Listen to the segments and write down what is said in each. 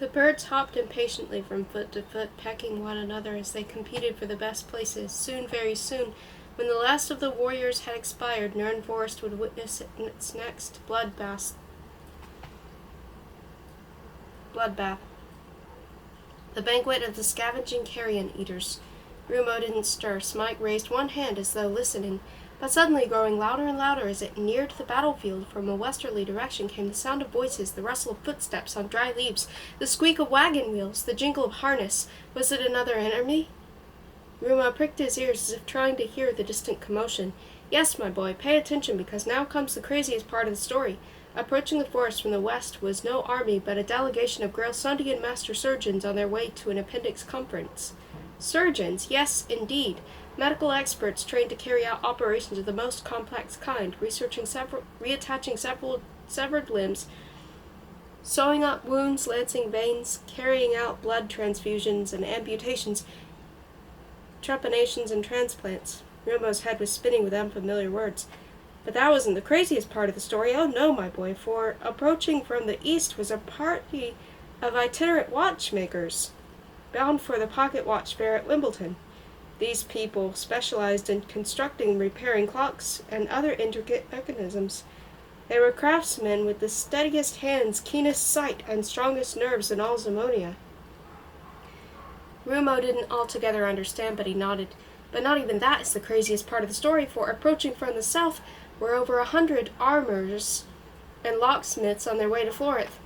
The birds hopped impatiently from foot to foot, pecking one another as they competed for the best places. Soon, very soon, when the last of the warriors had expired, Nern Forest would witness its next bloodbath. The banquet of the scavenging carrion eaters. Rumo didn't stir. Smike raised one hand as though listening, but suddenly growing louder and louder as it neared the battlefield, from a westerly direction came the sound of voices, the rustle of footsteps on dry leaves, the squeak of wagon wheels, the jingle of harness. Was it another enemy? Rumo pricked his ears as if trying to hear the distant commotion. Yes, my boy, pay attention, because now comes the craziest part of the story. Approaching the forest from the west was no army, but a delegation of Grailsundian master surgeons on their way to an appendix conference. Surgeons? Yes, indeed. Medical experts trained to carry out operations of the most complex kind, reattaching severed limbs, sewing up wounds, lancing veins, carrying out blood transfusions and amputations, trepanations and transplants. Rumo's head was spinning with unfamiliar words. But that wasn't the craziest part of the story. Oh no, my boy, for approaching from the east was a party of itinerant watchmakers, bound for the pocket watch fair at Wimbledon. These people specialized in constructing and repairing clocks and other intricate mechanisms. They were craftsmen with the steadiest hands, keenest sight, and strongest nerves in all Zamonia. Rumo didn't altogether understand, but he nodded. But not even that is the craziest part of the story, for approaching from the south were over 100 armorers and locksmiths on their way to Florith,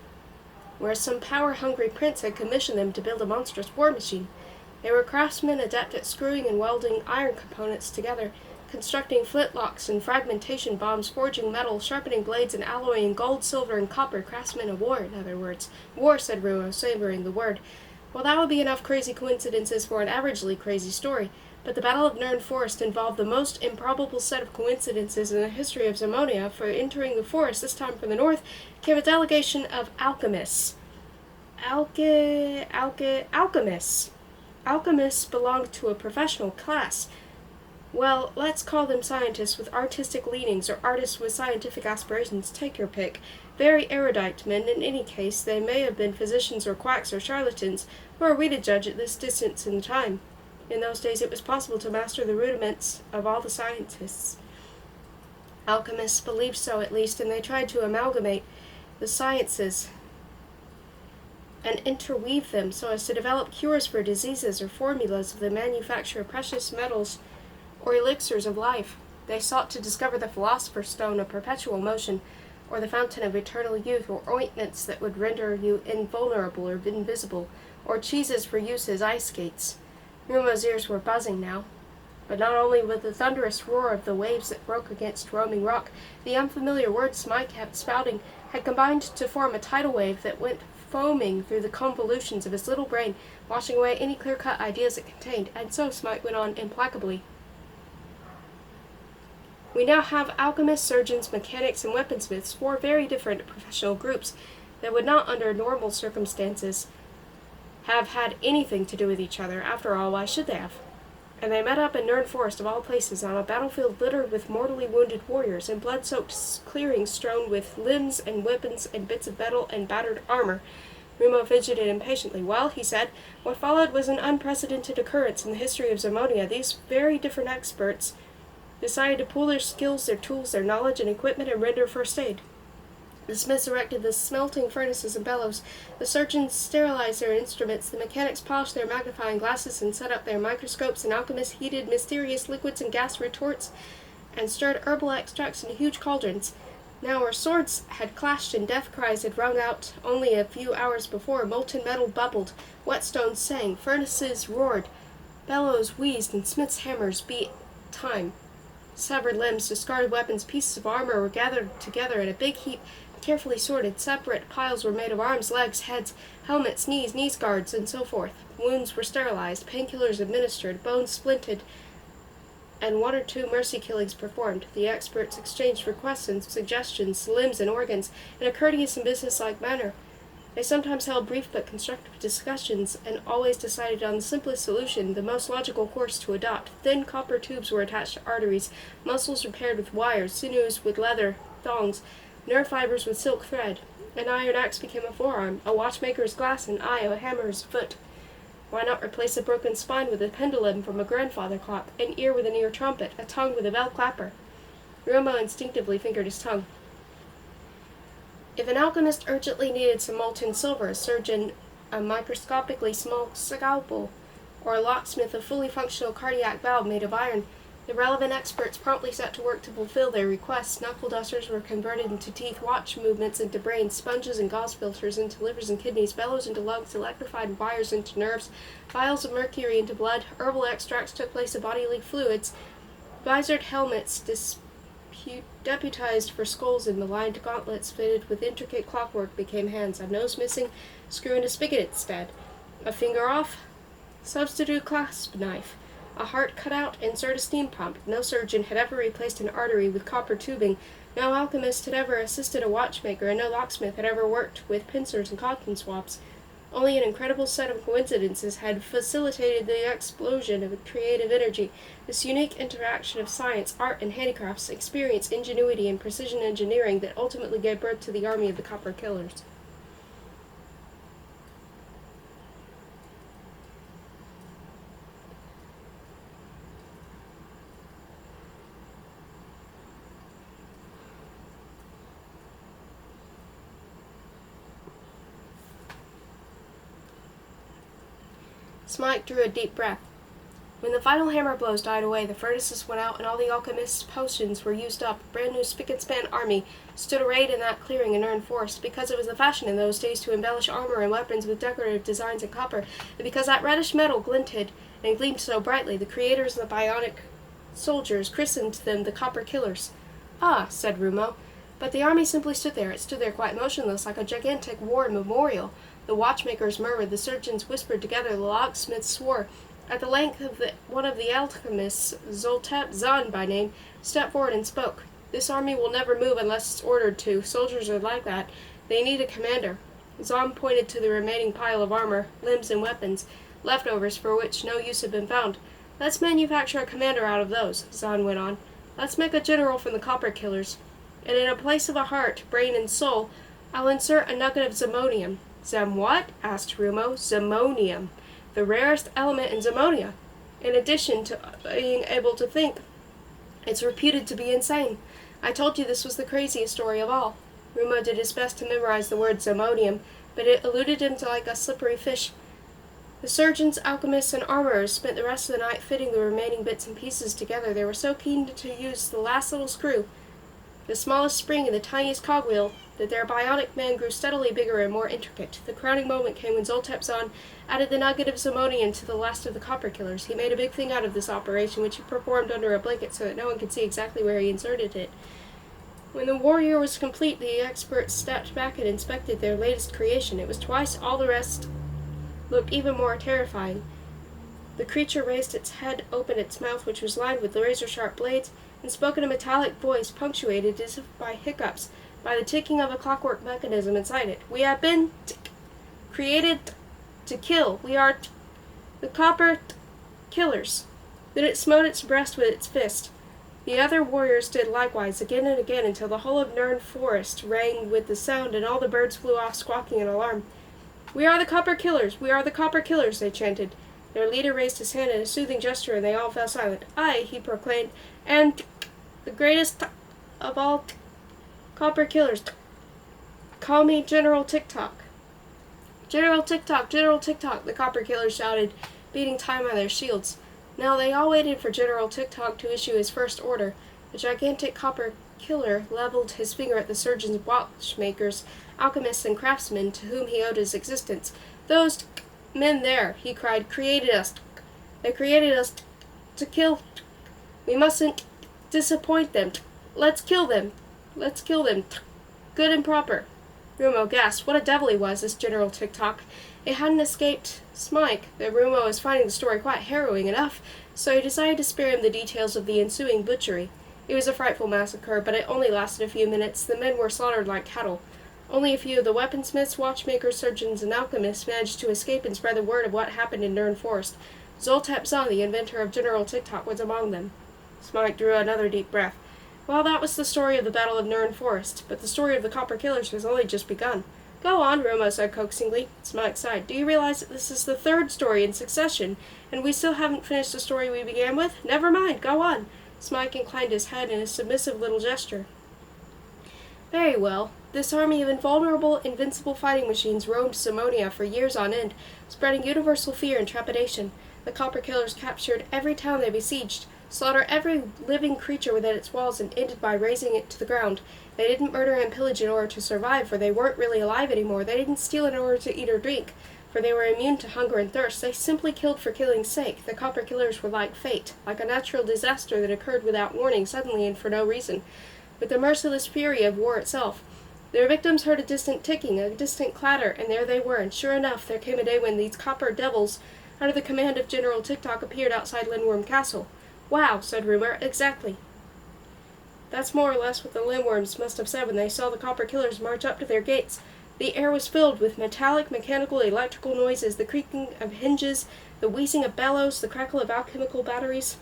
where some power-hungry prince had commissioned them to build a monstrous war machine. They were craftsmen adept at screwing and welding iron components together, constructing flintlocks and fragmentation bombs, forging metal, sharpening blades, and alloying gold, silver, and copper. Craftsmen of war, in other words. War, said Rumo, savoring the word. Well, that would be enough crazy coincidences for an averagely crazy story, but the Battle of Nern Forest involved the most improbable set of coincidences in the history of Zamonia, for entering the forest, this time from the north, came a delegation of alchemists. Alchemists. Alchemists belonged to a professional class. Well, let's call them scientists with artistic leanings, or artists with scientific aspirations. Take your pick. Very erudite men. In any case, they may have been physicians or quacks or charlatans. Who are we to judge at this distance in time? In those days it was possible to master the rudiments of all the sciences. Alchemists believed so, at least, and they tried to amalgamate the sciences and interweave them so as to develop cures for diseases or formulas of the manufacture of precious metals or elixirs of life. They sought to discover the philosopher's stone of perpetual motion, or the fountain of eternal youth, or ointments that would render you invulnerable or invisible, or cheeses for use as ice skates. Rumo's ears were buzzing now, but not only with the thunderous roar of the waves that broke against roaming rock, the unfamiliar words Smike kept spouting had combined to form a tidal wave that went foaming through the convolutions of his little brain, washing away any clear-cut ideas it contained, and so Smike went on implacably. We now have alchemists, surgeons, mechanics, and weaponsmiths, 4 very different professional groups that would not, under normal circumstances, have had anything to do with each other. After all, why should they have? And they met up in Nern Forest, of all places, on a battlefield littered with mortally wounded warriors, and blood-soaked clearings strewn with limbs and weapons and bits of metal and battered armor. Rumo fidgeted impatiently. Well, he said, what followed was an unprecedented occurrence in the history of Zamonia. These very different experts decided to pool their skills, their tools, their knowledge, and equipment and render first aid. The smiths erected the smelting furnaces and bellows. The surgeons sterilized their instruments. The mechanics polished their magnifying glasses and set up their microscopes. And alchemists heated mysterious liquids in gas retorts and stirred herbal extracts in huge cauldrons. Now, where swords had clashed and death cries had rung out only a few hours before, molten metal bubbled, whetstones sang, furnaces roared, bellows wheezed, and smiths' hammers beat time. Severed limbs, discarded weapons, pieces of armor were gathered together in a big heap, carefully sorted. Separate piles were made of arms, legs, heads, helmets, knees guards, and so forth. Wounds were sterilized, painkillers administered, bones splinted, and 1 or 2 mercy killings performed. The experts exchanged requests and suggestions, limbs and organs, in a courteous and businesslike manner. They sometimes held brief but constructive discussions, and always decided on the simplest solution, the most logical course to adopt. Thin copper tubes were attached to arteries, muscles repaired with wires, sinews with leather thongs, nerve fibers with silk thread. An iron axe became a forearm, a watchmaker's glass, an eye, a hammer's foot. Why not replace a broken spine with a pendulum from a grandfather clock, an ear with an ear trumpet, a tongue with a bell clapper? Rumo instinctively fingered his tongue. If an alchemist urgently needed some molten silver, a surgeon a microscopically small scalpel, or a locksmith a fully functional cardiac valve made of iron, the relevant experts promptly set to work to fulfill their requests. Knuckle dusters were converted into teeth, watch movements into brains, sponges and gauze filters into livers and kidneys, bellows into lungs, electrified wires into nerves, vials of mercury into blood, herbal extracts took place of bodily fluids, visored helmets deputized for skulls and maligned gauntlets fitted with intricate clockwork became hands, a nose missing, screw into spigot instead, a finger off, substitute clasp knife, a heart cut out, insert a steam pump. No surgeon had ever replaced an artery with copper tubing, no alchemist had ever assisted a watchmaker, and no locksmith had ever worked with pincers and cotton swabs. Only an incredible set of coincidences had facilitated the explosion of creative energy, this unique interaction of science, art, and handicrafts, experience, ingenuity, and precision engineering that ultimately gave birth to the army of the Copper Killers. Smike drew a deep breath. When the final hammer blows died away, the furnaces went out, and all the alchemists' potions were used up. A brand new spick-and-span army stood arrayed in that clearing in Ern Forest, because it was the fashion in those days to embellish armor and weapons with decorative designs in copper, and because that reddish metal glinted and gleamed so brightly, the creators of the bionic soldiers christened them the Copper Killers. Ah, said Rumo, but the army simply stood there. It stood there quite motionless, like a gigantic war memorial. The watchmakers murmured, the surgeons whispered together, the locksmiths swore. At the length of one of the alchemists, Zoltep Zahn by name, stepped forward and spoke. This army will never move unless it's ordered to. Soldiers are like that. They need a commander. Zahn pointed to the remaining pile of armor, limbs, and weapons, leftovers for which no use had been found. Let's manufacture a commander out of those, Zahn went on. Let's make a general from the Copper Killers. And in a place of a heart, brain, and soul, I'll insert a nugget of zemonium. Zem what? Asked Rumo. Zemonium. The rarest element in Zemonia. In addition to being able to think, it's reputed to be insane. I told you this was the craziest story of all. Rumo did his best to memorize the word Zemonium, but it eluded him like a slippery fish. The surgeons, alchemists, and armorers spent the rest of the night fitting the remaining bits and pieces together. They were so keen to use the last little screw, the smallest spring and the tiniest cogwheel, that their bionic man grew steadily bigger and more intricate. The crowning moment came when Zoltep Zahn added the nugget of Zemonium to the last of the Copper Killers. He made a big thing out of this operation, which he performed under a blanket so that no one could see exactly where he inserted it. When the warrior was complete, the experts stepped back and inspected their latest creation. It was twice all the rest, looked even more terrifying. The creature raised its head, opened its mouth, which was lined with razor-sharp blades, and spoke in a metallic voice punctuated as if by hiccups, by the ticking of a clockwork mechanism inside it. We have been created to kill. We are the Copper Killers. Then it smote its breast with its fist. The other warriors did likewise, again and again, until the whole of Nern Forest rang with the sound, and all the birds flew off squawking in alarm. We are the Copper Killers! We are the Copper Killers! They chanted. Their leader raised his hand in a soothing gesture, and they all fell silent. I, he proclaimed, and the greatest of all Copper Killers. Call me General Tick-Tock. General Tick-Tock! General Tick-Tock! The Copper Killers shouted, beating time on their shields. Now they all waited for General Tick-Tock to issue his first order. The gigantic Copper Killer leveled his finger at the surgeons, watchmakers, alchemists, and craftsmen to whom he owed his existence. Those men there, he cried, created us. They created us to kill. We mustn't disappoint them. Let's kill them. Let's kill them. Good and proper. Rumo gasped. What a devil he was, this General Tick-Tock. It hadn't escaped Smike that Rumo was finding the story quite harrowing enough, so he decided to spare him the details of the ensuing butchery. It was a frightful massacre, but it only lasted a few minutes. The men were slaughtered like cattle. Only a few of the weaponsmiths, watchmakers, surgeons, and alchemists managed to escape and spread the word of what happened in Nern Forest. Zoltep Zahn, the inventor of General Tick-Tock, was among them. Smike drew another deep breath. Well, that was the story of the Battle of Nirn Forest, but the story of the Copper Killers has only just begun. Go on, Rumo said coaxingly. Smike sighed. Do you realize that this is the third story in succession, and we still haven't finished the story we began with? Never mind, go on. Smike inclined his head in a submissive little gesture. Very well. This army of invulnerable, invincible fighting machines roamed Simonia for years on end, spreading universal fear and trepidation. The Copper Killers captured every town they besieged, slaughtered every living creature within its walls, and ended by razing it to the ground. They didn't murder and pillage in order to survive, for they weren't really alive anymore. They didn't steal in order to eat or drink, for they were immune to hunger and thirst. They simply killed for killing's sake. The Copper Killers were like fate, like a natural disaster that occurred without warning, suddenly and for no reason, with the merciless fury of war itself. Their victims heard a distant ticking, a distant clatter, and there they were, and sure enough, there came a day when these copper devils, under the command of General TikTok, appeared outside Lindworm Castle. Wow, said Rumo, exactly. That's more or less what the Lindworms must have said when they saw the Copper Killers march up to their gates. The air was filled with metallic, mechanical, electrical noises, the creaking of hinges, the wheezing of bellows, the crackle of alchemical batteries,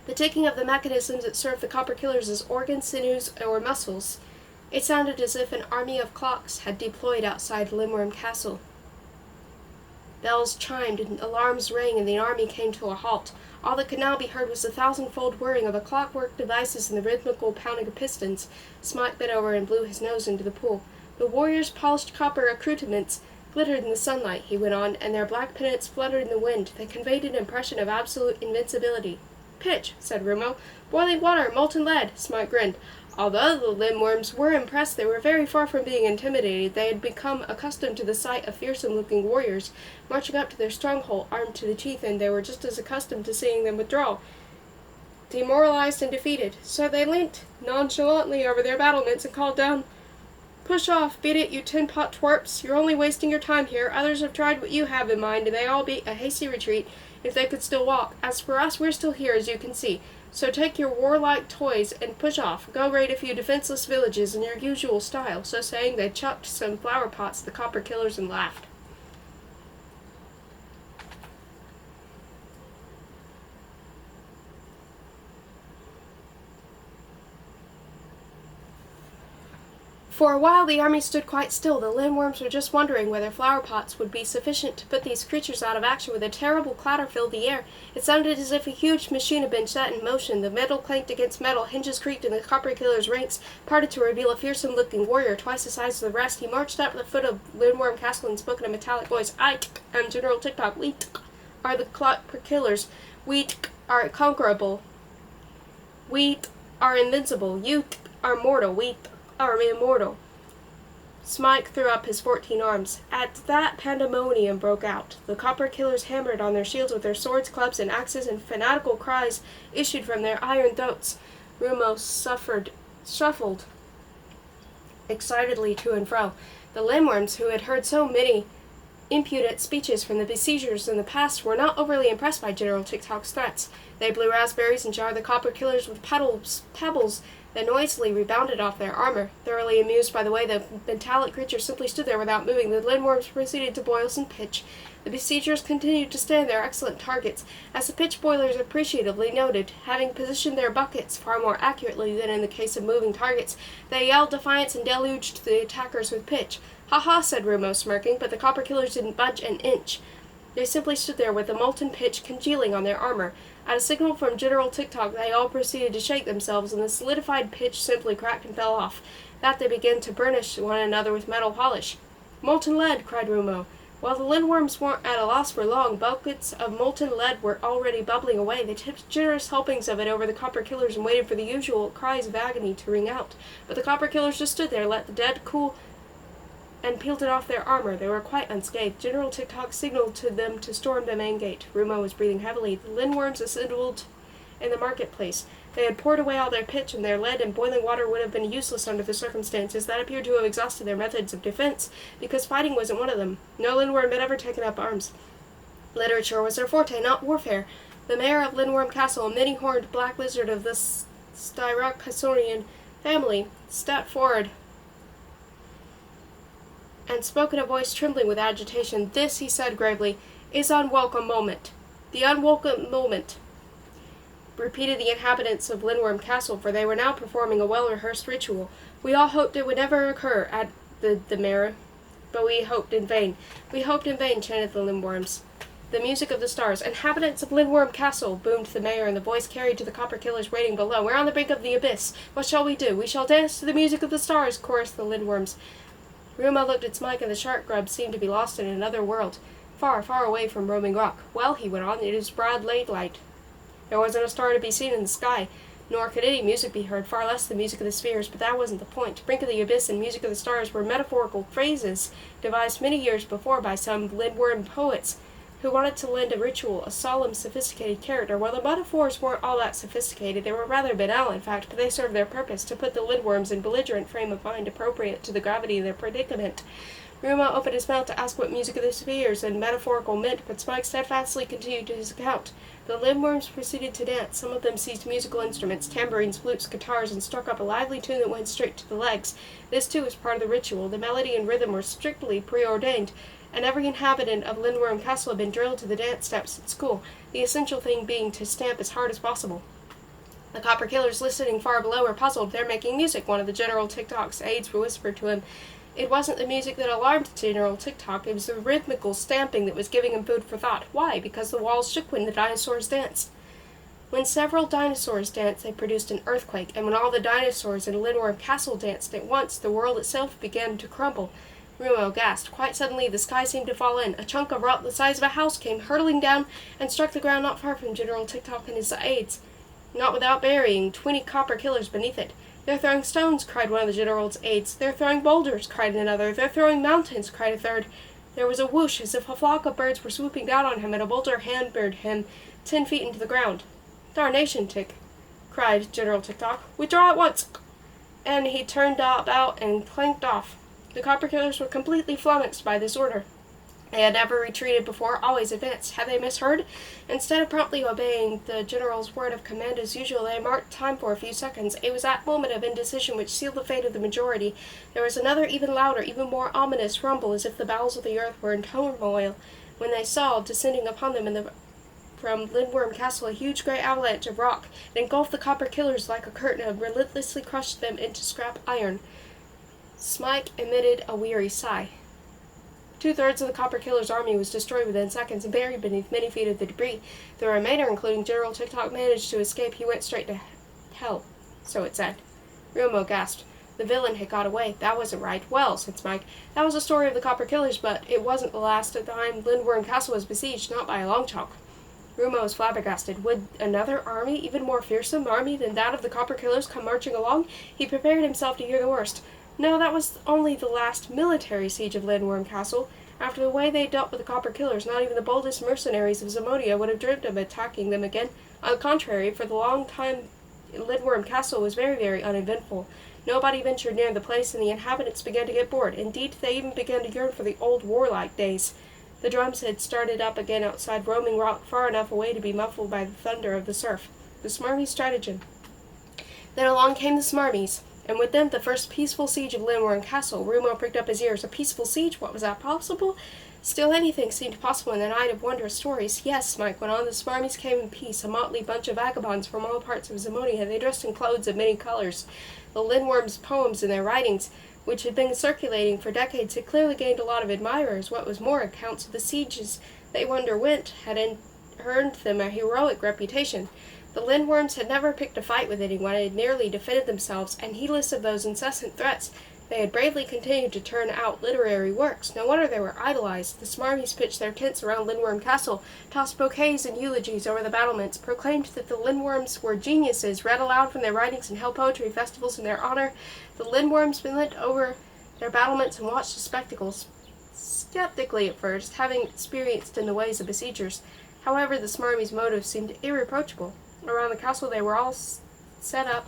the ticking of the mechanisms that served the Copper Killers as organs, sinews, or muscles. It sounded as if an army of clocks had deployed outside Lindworm Castle. Bells chimed and alarms rang, and the army came to a halt. All that could now be heard was the thousand-fold whirring of the clockwork devices and the rhythmical pounding of pistons. Smike bent over and blew his nose into the pool. The warriors' polished copper accoutrements glittered in the sunlight, he went on, and their black pennants fluttered in the wind. They conveyed an impression of absolute invincibility. Pitch, said Rumo. Boiling water, molten lead, Smike grinned. Although the Lindworms were impressed, they were very far from being intimidated. They had become accustomed to the sight of fearsome-looking warriors marching up to their stronghold, armed to the teeth, and they were just as accustomed to seeing them withdraw, demoralized and defeated. So they leant nonchalantly over their battlements and called down, Push off, beat it, you tin-pot twerps. You're only wasting your time here. Others have tried what you have in mind, and they all beat a hasty retreat if they could still walk. As for us, we're still here, as you can see. So take your warlike toys and push off. Go raid a few defenseless villages in your usual style. So saying, they chucked some flower pots at the Copper Killers and laughed. For a while the army stood quite still. The Lindworms were just wondering whether flower pots would be sufficient to put these creatures out of action. With a terrible clatter filled the air. It sounded as if a huge machine had been set in motion. The metal clanked against metal, hinges creaked, and the Copper Killer's ranks parted to reveal a fearsome-looking warrior twice the size of the rest. He marched up to the foot of Lindworm Castle and spoke in a metallic voice. I am General TikTok. We are the Copper Killers. We are conquerable. We are invincible. You are mortal. We are immortal. Smike threw up his 14 arms. At that, pandemonium broke out. The Copper Killers hammered on their shields with their swords, clubs, and axes, and fanatical cries issued from their iron throats. Rumo shuffled excitedly to and fro. The Lindworms, who had heard so many impudent speeches from the besiegers in the past, were not overly impressed by General TikTok's threats. They blew raspberries and jarred the Copper Killers with pebbles that noisily rebounded off their armor. Thoroughly amused by the way the metallic creature simply stood there without moving, the Lindworms proceeded to boil some pitch. The besiegers continued to stand their excellent targets, as the pitch boilers appreciatively noted. Having positioned their buckets far more accurately than in the case of moving targets, they yelled defiance and deluged the attackers with pitch. Ha ha, said Rumo, smirking, but the Copper Killers didn't budge an inch. They simply stood there with the molten pitch congealing on their armor. At a signal from General TikTok, they all proceeded to shake themselves, and the solidified pitch simply cracked and fell off. That they began to burnish one another with metal polish. Molten lead, cried Rumo. While the Lindworms weren't at a loss for long, buckets of molten lead were already bubbling away. They tipped generous helpings of it over the Copper Killers and waited for the usual cries of agony to ring out. But the Copper Killers just stood there, let the dead cool, and peeled it off their armor. They were quite unscathed. General TikTok signaled to them to storm the main gate. Rumo was breathing heavily. The Lindworms assembled in the marketplace. They had poured away all their pitch, and their lead and boiling water would have been useless under the circumstances. That appeared to have exhausted their methods of defense, because fighting wasn't one of them. No Lindworm had ever taken up arms. Literature was their forte, not warfare. The mayor of Lindworm Castle, a many-horned black lizard of the Styracosaurian family, stepped forward and spoke in a voice trembling with agitation. This, he said gravely, is unwelcome moment. The unwelcome moment. repeated the inhabitants of Lindworm Castle, for they were now performing a well-rehearsed ritual. We all hoped it would never occur, added the mayor, but we hoped in vain. We hoped in vain, chanted the Lindworms. The music of the stars. Inhabitants of Lindworm Castle, boomed the mayor, and the voice carried to the copper killers waiting below. We're on the brink of the abyss. What shall we do? We shall dance to the music of the stars, chorused the Lindworms. Rumo looked at Smike, and the shark grub seemed to be lost in another world, far, far away from Roaming Rock. Well, he went on, it is broad daylight. There wasn't a star to be seen in the sky, nor could any music be heard, far less the music of the spheres, but that wasn't the point. Brink of the abyss and music of the stars were metaphorical phrases devised many years before by some Lindworm poets who wanted to lend a ritual a solemn, sophisticated character. While the metaphors weren't all that sophisticated, they were rather banal, in fact, but they served their purpose, to put the Lindworms in belligerent frame of mind appropriate to the gravity of their predicament. Rumo opened his mouth to ask what music of the spheres and metaphorical meant, but Smike steadfastly continued to his account. The Lindworms proceeded to dance. Some of them seized musical instruments, tambourines, flutes, guitars, and struck up a lively tune that went straight to the legs. This, too, was part of the ritual. The melody and rhythm were strictly preordained, and every inhabitant of Lindworm Castle had been drilled to the dance steps at school, the essential thing being to stamp as hard as possible. The copper killers listening far below were puzzled. They're making music, one of the General Tick-Tock's aides whispered to him. It wasn't the music that alarmed General Tick-Tock, it was the rhythmical stamping that was giving him food for thought. Why? Because the walls shook when the dinosaurs danced. When several dinosaurs danced, they produced an earthquake, and when all the dinosaurs in Lindworm Castle danced at once, the world itself began to crumble. Rumo gasped. Quite suddenly, the sky seemed to fall in. A chunk of rock the size of a house came hurtling down and struck the ground not far from General Tick-Tock and his aides, not without burying 20 copper killers beneath it. They're throwing stones, cried one of the general's aides. They're throwing boulders, cried another. They're throwing mountains, cried a third. There was a whoosh, as if a flock of birds were swooping down on him, and a boulder hammered him 10 feet into the ground. Darnation, Tick, cried General Tick-Tock. Withdraw at once! And he turned about and clanked off. The copper killers were completely flummoxed by this order. They had never retreated before, always advanced. Had they misheard? Instead of promptly obeying the general's word of command as usual, they marked time for a few seconds. It was that moment of indecision which sealed the fate of the majority. There was another even louder, even more ominous rumble, as if the bowels of the earth were in turmoil, when they saw, descending upon them from Lindworm Castle, a huge grey avalanche of rock. It engulfed the copper killers like a curtain and relentlessly crushed them into scrap iron. Smike emitted a weary sigh. 2/3 of the copper killer's army was destroyed within seconds and buried beneath many feet of the debris. The remainder, including General Tick-Tock, managed to escape. He went straight to hell, so it said. Rumo gasped. The villain had got away. That wasn't right. Well, said Smike, that was the story of the copper killers, but it wasn't the last time Lindworm Castle was besieged, not by a long chalk. Rumo was flabbergasted. Would another army, even more fearsome army than that of the copper killers, come marching along? He prepared himself to hear the worst. No, that was only the last military siege of Lindworm Castle. After the way they dealt with the copper killers, not even the boldest mercenaries of Zamonia would have dreamed of attacking them again. On the contrary, for the long time, Lindworm Castle was very, very uneventful. Nobody ventured near the place, and the inhabitants began to get bored. Indeed, they even began to yearn for the old warlike days. The drums had started up again outside Roaming Rock, far enough away to be muffled by the thunder of the surf. The Smarmy stratagem. Then along came the Smarmies, and with them the first peaceful siege of Lindworm Castle. Rumo pricked up his ears. A peaceful siege? What was that possible? Still, anything seemed possible in the night of wondrous stories. Yes, Mike went on, the Smarmies came in peace, a motley bunch of vagabonds from all parts of Zamonia. They dressed in clothes of many colors. The Lindworms' poems and their writings, which had been circulating for decades, had clearly gained a lot of admirers. What was more, accounts of the sieges they underwent had earned them a heroic reputation. The Lindworms had never picked a fight with anyone, and had nearly defended themselves, and heedless of those incessant threats, they had bravely continued to turn out literary works. No wonder they were idolized. The Smarmies pitched their tents around Lindworm Castle, tossed bouquets and eulogies over the battlements, proclaimed that the Lindworms were geniuses, read aloud from their writings, and held poetry festivals in their honor. The Lindworms bent over their battlements and watched the spectacles, skeptically at first, having experienced in the ways of besiegers. However, the Smarmies' motives seemed irreproachable. Around the castle they were all set up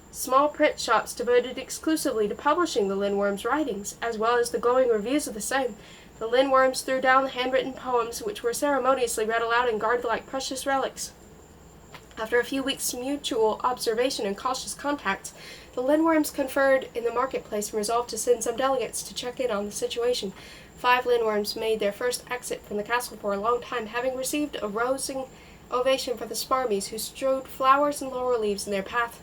small print shops devoted exclusively to publishing the Lindworms' writings, as well as the glowing reviews of the same. The Lindworms threw down the handwritten poems, which were ceremoniously read aloud and guarded like precious relics. After a few weeks' mutual observation and cautious contacts, the Lindworms conferred in the marketplace and resolved to send some delegates to check in on the situation. 5 Lindworms made their first exit from the castle for a long time, having received a rousing ovation for the Smarmies, who strewed flowers and laurel leaves in their path.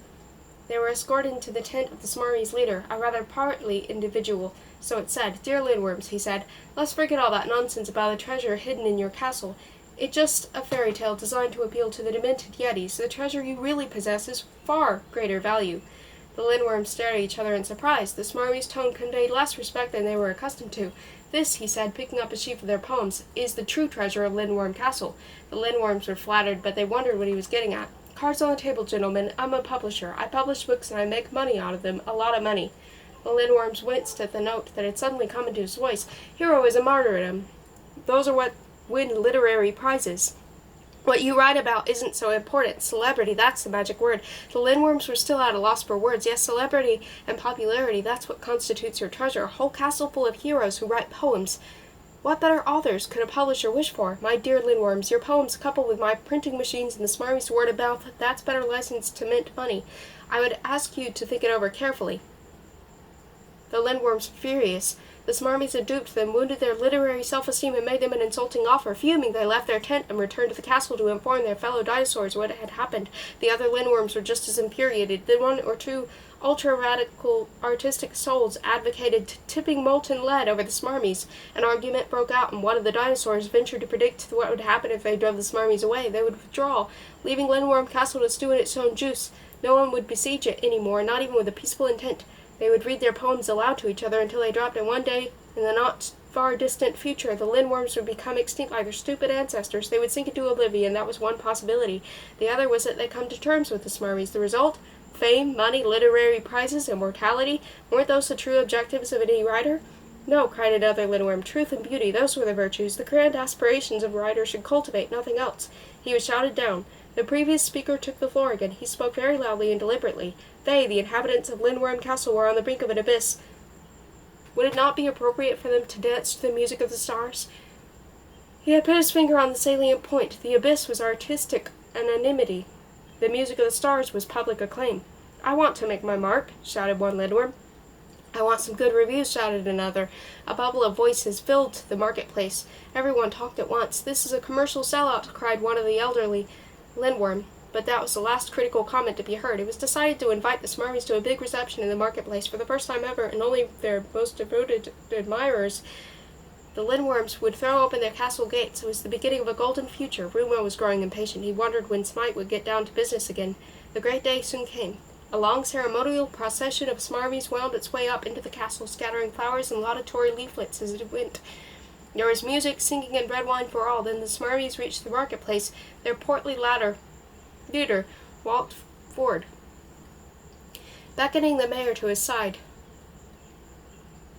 They were escorted into the tent of the Smarmies' leader, a rather portly individual, so it said. "Dear Lindworms," he said, "let's forget all that nonsense about a treasure hidden in your castle. It's just a fairy tale designed to appeal to the demented Yetis. The treasure you really possess is far greater value." The Lindworms stared at each other in surprise. The Smarmies' tone conveyed less respect than they were accustomed to. "This," he said, picking up a sheaf of their poems, "is the true treasure of Lindworm Castle." The Lindworms were flattered, but they wondered what he was getting at. "Cards on the table, gentlemen. I'm a publisher. I publish books and I make money out of them. A lot of money." The Lindworms winced at the note that had suddenly come into his voice. "Heroism, martyrdom. Those are what win literary prizes. What you write about isn't so important. Celebrity, that's the magic word." The Lindworms were still at a loss for words. "Yes, celebrity and popularity, that's what constitutes your treasure. A whole castle full of heroes who write poems. What better authors could a publisher wish for? My dear Lindworms, your poems, coupled with my printing machines and the Smarmies' word of mouth, that's better license to mint money. I would ask you to think it over carefully." The Lindworms were furious. The Smarmies had duped them, wounded their literary self-esteem, and made them an insulting offer. Fuming, they left their tent and returned to the castle to inform their fellow dinosaurs what had happened. The other Lindworms were just as infuriated. Then one or two ultra-radical artistic souls advocated tipping molten lead over the Smarmies. An argument broke out, and one of the dinosaurs ventured to predict what would happen if they drove the Smarmies away. They would withdraw, leaving Lindworm Castle to stew in its own juice. No one would besiege it anymore, not even with a peaceful intent. They would read their poems aloud to each other until they dropped, and one day, in the not-far-distant future, the Lindworms would become extinct like their stupid ancestors. They would sink into oblivion. That was one possibility. The other was that they come to terms with the Smarmies. The result? Fame, money, literary prizes, immortality. Weren't those the true objectives of any writer? "No," cried another Lindworm. "Truth and beauty, those were the virtues. The grand aspirations of a writer should cultivate nothing else." He was shouted down. The previous speaker took the floor again. He spoke very loudly and deliberately. They, the inhabitants of Lindworm Castle, were on the brink of an abyss. Would it not be appropriate for them to dance to the music of the stars? He had put his finger on the salient point. The abyss was artistic anonymity. The music of the stars was public acclaim. "I want to make my mark," shouted one Lindworm. "I want some good reviews," shouted another. A bubble of voices filled the marketplace. Everyone talked at once. "This is a commercial sellout," cried one of the elderly Lindworm. But that was the last critical comment to be heard. It was decided to invite the Smarmies to a big reception in the marketplace for the first time ever, and only their most devoted admirers. The Lindworms would throw open their castle gates. It was the beginning of a golden future. Rumo was growing impatient. He wondered when Smite would get down to business again. The great day soon came. A long ceremonial procession of Smarmies wound its way up into the castle, scattering flowers and laudatory leaflets as it went. There was music, singing, and red wine for all. Then the Smarmies reached the marketplace. Their portly leader walked forward, beckoning the mayor to his side.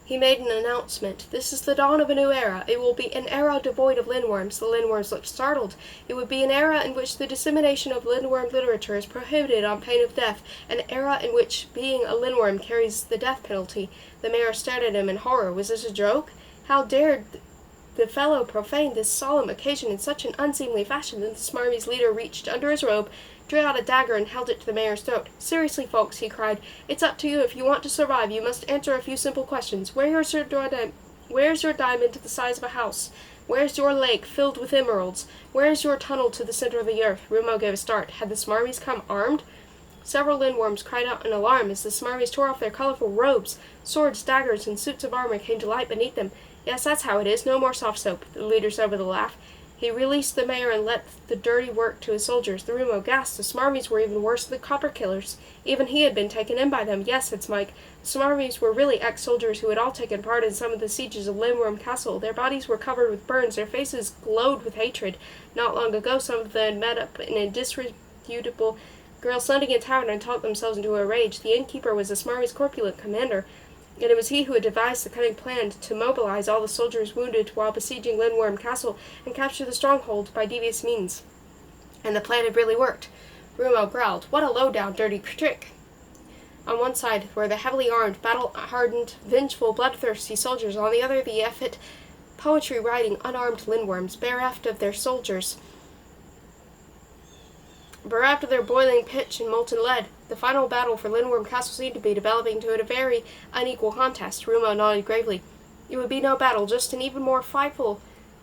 He made an announcement. "This is the dawn of a new era. It will be an era devoid of Lindworms." The Lindworms looked startled. "It would be an era in which the dissemination of Lindworm literature is prohibited on pain of death, an era in which being a Lindworm carries the death penalty." The mayor stared at him in horror. Was this a joke? How dared the fellow profane this solemn occasion in such an unseemly fashion? Then the Smarmies' leader reached under his robe, drew out a dagger, and held it to the mayor's throat. "Seriously, folks," he cried, "it's up to you. If you want to survive, you must answer a few simple questions. Where's your diamond the size of a house? Where's your lake filled with emeralds? Where's your tunnel to the center of the earth?" Rumo gave a start. Had the Smarmies come armed? Several Lindworms cried out in alarm as the Smarmies tore off their colorful robes. Swords, daggers, and suits of armor came to light beneath them. "Yes, that's how it is. No more soft soap," the leader said with a laugh. He released the mayor and let the dirty work to his soldiers. The Rumo gasped. The Smarmies were even worse than the copper killers. Even he had been taken in by them. "Yes," said Smike. "The Smarmies were really ex-soldiers who had all taken part in some of the sieges of Lindworm Castle. Their bodies were covered with burns. Their faces glowed with hatred. Not long ago, some of them had met up in a disreputable girl hunting in town and talked themselves into a rage. The innkeeper was the Smarmies' corpulent commander, and it was he who had devised the cunning plan to mobilize all the soldiers wounded while besieging Lindworm Castle and capture the stronghold by devious means. And the plan had really worked." Rumo growled. "What a low-down, dirty trick!" On one side were the heavily armed, battle-hardened, vengeful, bloodthirsty soldiers. On the other, the effete, poetry-writing, unarmed Lindworms, bereft of their soldiers, bereft of their boiling pitch and molten lead. The final battle for Lindworm Castle seemed to be developing into a very unequal contest. Rumo nodded gravely. "It would be no battle, just an even more frightful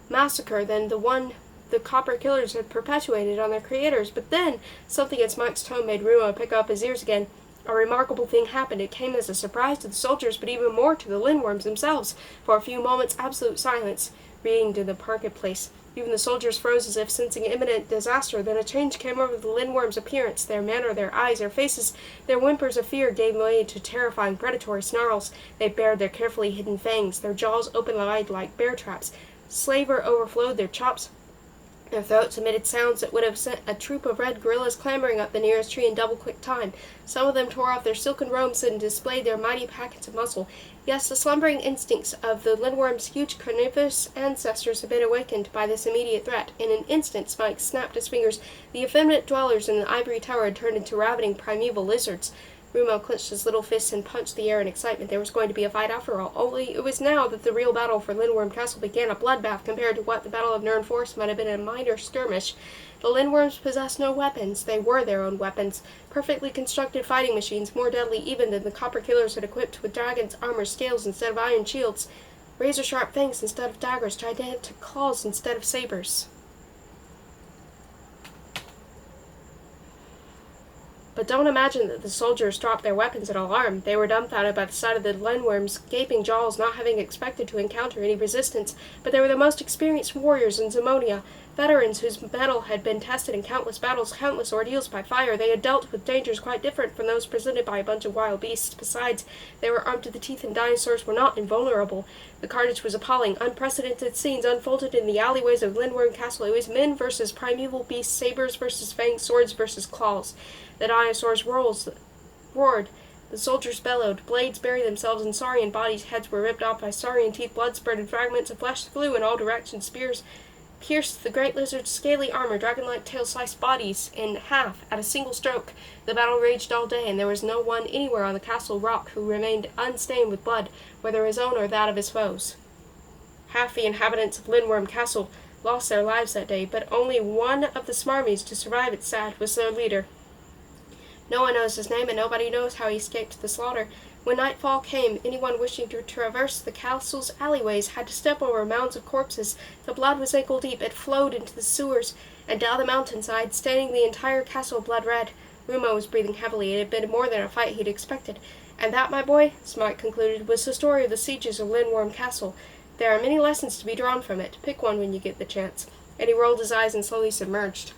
massacre than the one the copper killers had perpetuated on their creators. But then, something in Smike's tone made Rumo pick up his ears again. A remarkable thing happened. It came as a surprise to the soldiers, but even more to the Lindworms themselves. For a few moments, absolute silence reigned in the marketplace. Even the soldiers froze as if sensing imminent disaster. Then a change came over the Lindworms' appearance, their manner, their eyes, their faces. Their whimpers of fear gave way to terrifying predatory snarls. They bared their carefully hidden fangs, their jaws open wide like bear traps. Slaver overflowed their chops. Their throats emitted sounds that would have sent a troop of red gorillas clambering up the nearest tree in double-quick time. Some of them tore off their silken robes and displayed their mighty packets of muscle. Yes, the slumbering instincts of the Lindworm's huge carnivorous ancestors had been awakened by this immediate threat. In an instant, Smike snapped his fingers. The effeminate dwellers in the ivory tower had turned into ravening primeval lizards. Rumo clenched his little fists and punched the air in excitement. There was going to be a fight after all. Only it was now that the real battle for Lindworm Castle began, a bloodbath compared to what the Battle of Nirn Forest might have been a minor skirmish. The Lindworms possessed no weapons. They were their own weapons. Perfectly constructed fighting machines, more deadly even than the copper killers had equipped with dragon's armor, scales instead of iron shields, razor-sharp fangs instead of daggers, gigantic claws instead of sabers. But don't imagine that the soldiers dropped their weapons in alarm. They were dumbfounded by the sight of the Lindworms' gaping jaws, not having expected to encounter any resistance. But they were the most experienced warriors in Zamonia, veterans whose mettle had been tested in countless battles, countless ordeals by fire. They had dealt with dangers quite different from those presented by a bunch of wild beasts. Besides, they were armed to the teeth, and dinosaurs were not invulnerable. The carnage was appalling. Unprecedented scenes unfolded in the alleyways of Lindworm Castle. It was men versus primeval beasts, sabers versus fangs, swords versus claws. The dinosaurs roared. The soldiers bellowed. Blades buried themselves in saurian bodies. Heads were ripped off by saurian teeth. Blood spurted. Fragments of flesh flew in all directions. Spears pierced the great lizard's scaly armor. Dragon-like tails sliced bodies in half at a single stroke. The battle raged all day, and there was no one anywhere on the castle rock who remained unstained with blood, whether his own or that of his foes. Half the inhabitants of Lindworm Castle lost their lives that day, but only one of the Smarmies to survive it sad was their leader. No one knows his name, and nobody knows how he escaped the slaughter. When nightfall came, anyone wishing to traverse the castle's alleyways had to step over mounds of corpses. The blood was ankle-deep. It flowed into the sewers and down the mountainside, staining the entire castle blood-red. Rumo was breathing heavily. It had been more than a fight he'd expected. And that, my boy, Smike concluded, was the story of the sieges of Lindworm Castle. There are many lessons to be drawn from it. Pick one when you get the chance. And he rolled his eyes and slowly submerged.